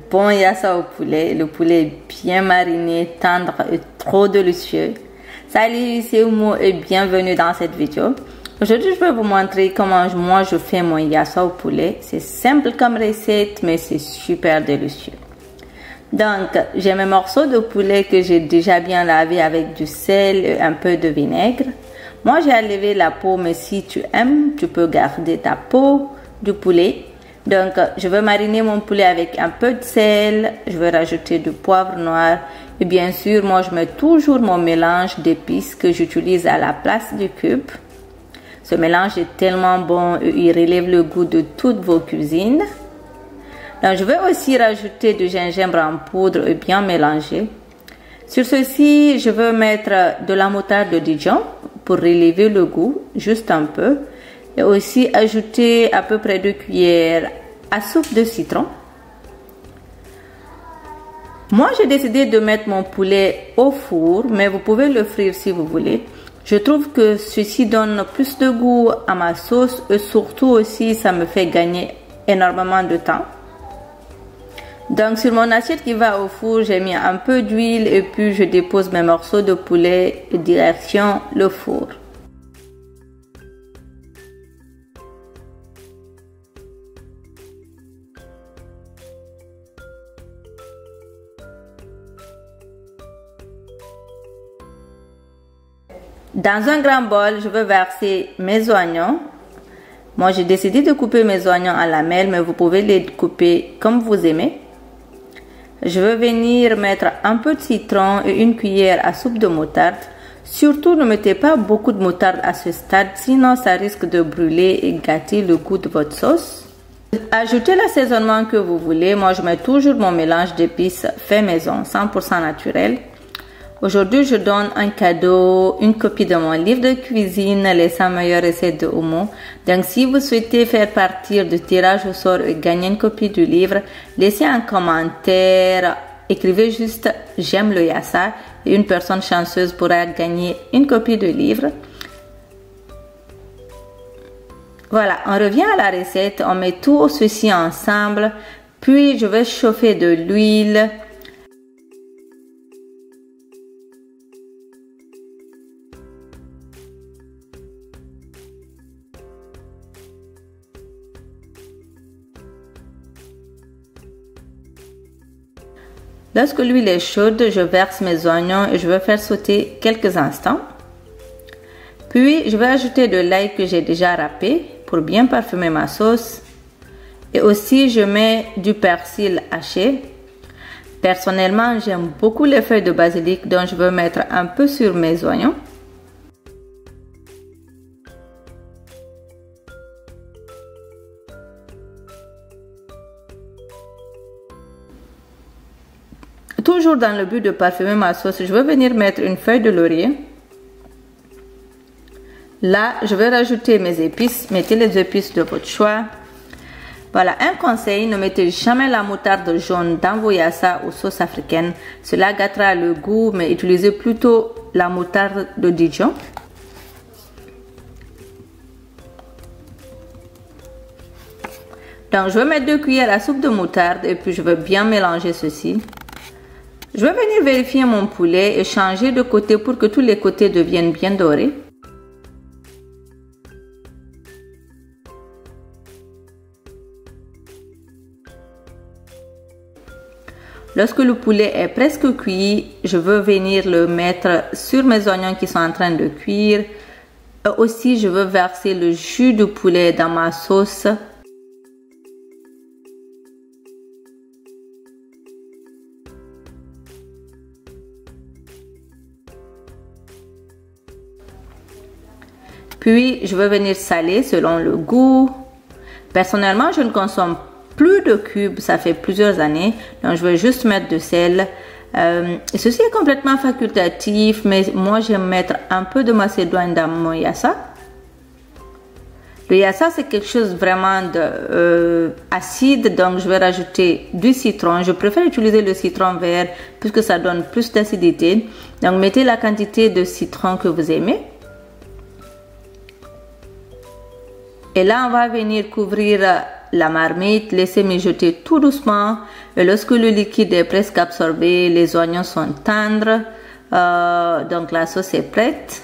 bon yassa au poulet. Le poulet est bien mariné, tendre et trop délicieux. Salut, c'est Oumou et bienvenue dans cette vidéo. Aujourd'hui, je vais vous montrer comment moi je fais mon yassa au poulet. C'est simple comme recette, mais c'est super délicieux. Donc, j'ai mes morceaux de poulet que j'ai déjà bien lavé avec du sel et un peu de vinaigre. Moi, j'ai enlevé la peau, mais si tu aimes, tu peux garder ta peau du poulet. Donc, je vais mariner mon poulet avec un peu de sel. Je vais rajouter du poivre noir. Et bien sûr, moi, je mets toujours mon mélange d'épices que j'utilise à la place du cube. Ce mélange est tellement bon et il relève le goût de toutes vos cuisines. Donc, je vais aussi rajouter du gingembre en poudre et bien mélanger. Sur ceci, je vais mettre de la moutarde de Dijon pour relever le goût, juste un peu. Et aussi ajouter à peu près 2 cuillères à soupe de citron. Moi, j'ai décidé de mettre mon poulet au four, mais vous pouvez le frire si vous voulez. Je trouve que ceci donne plus de goût à ma sauce et surtout aussi, ça me fait gagner énormément de temps. Donc, sur mon assiette qui va au four, j'ai mis un peu d'huile et puis je dépose mes morceaux de poulet direction le four. Dans un grand bol, je vais verser mes oignons. Moi, j'ai décidé de couper mes oignons à lamelles, mais vous pouvez les couper comme vous aimez. Je vais venir mettre un peu de citron et 1 cuillère à soupe de moutarde. Surtout, ne mettez pas beaucoup de moutarde à ce stade, sinon ça risque de brûler et gâter le goût de votre sauce. Ajoutez l'assaisonnement que vous voulez. Moi, je mets toujours mon mélange d'épices fait maison, 100% naturel. Aujourd'hui, je donne un cadeau, une copie de mon livre de cuisine, les 100 meilleures recettes de Oumou. Donc, si vous souhaitez faire partie du tirage au sort et gagner une copie du livre, laissez un commentaire, écrivez juste « J'aime le yassa » et une personne chanceuse pourra gagner une copie du livre. Voilà, on revient à la recette, on met tout ceci ensemble, puis je vais chauffer de l'huile. Lorsque l'huile est chaude, je verse mes oignons et je vais faire sauter quelques instants. Puis, je vais ajouter de l'ail que j'ai déjà râpé pour bien parfumer ma sauce. Et aussi, je mets du persil haché. Personnellement, j'aime beaucoup les feuilles de basilic, donc je vais mettre un peu sur mes oignons. Toujours dans le but de parfumer ma sauce, je vais venir mettre une feuille de laurier. Là, je vais rajouter mes épices. Mettez les épices de votre choix. Voilà, un conseil, ne mettez jamais la moutarde jaune dans vos yassa ou sauces africaines. Cela gâtera le goût, mais utilisez plutôt la moutarde de Dijon. Donc, je vais mettre 2 cuillères à soupe de moutarde et puis je vais bien mélanger ceci. Je vais venir vérifier mon poulet et changer de côté pour que tous les côtés deviennent bien dorés. Lorsque le poulet est presque cuit, je veux venir le mettre sur mes oignons qui sont en train de cuire. Et aussi, je veux verser le jus de poulet dans ma sauce. Puis, je vais venir saler selon le goût. Personnellement, je ne consomme plus de cubes, ça fait plusieurs années. Donc, je vais juste mettre de sel. Ceci est complètement facultatif, mais moi, j'aime mettre un peu de macédoine dans mon yassa. Le yassa, c'est quelque chose vraiment acide, donc je vais rajouter du citron. Je préfère utiliser le citron vert puisque ça donne plus d'acidité. Donc, mettez la quantité de citron que vous aimez. Et là, on va venir couvrir la marmite, laissez mijoter tout doucement. Et lorsque le liquide est presque absorbé, les oignons sont tendres. Donc la sauce est prête.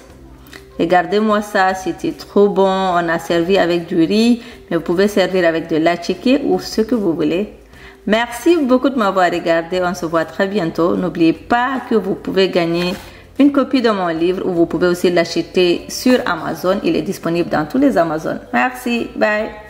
Regardez-moi ça, c'était trop bon. On a servi avec du riz, mais vous pouvez servir avec de l'attiqué ou ce que vous voulez. Merci beaucoup de m'avoir regardé. On se voit très bientôt. N'oubliez pas que vous pouvez gagner une copie de mon livre ou vous pouvez aussi l'acheter sur Amazon. Il est disponible dans tous les Amazon. Merci. Bye.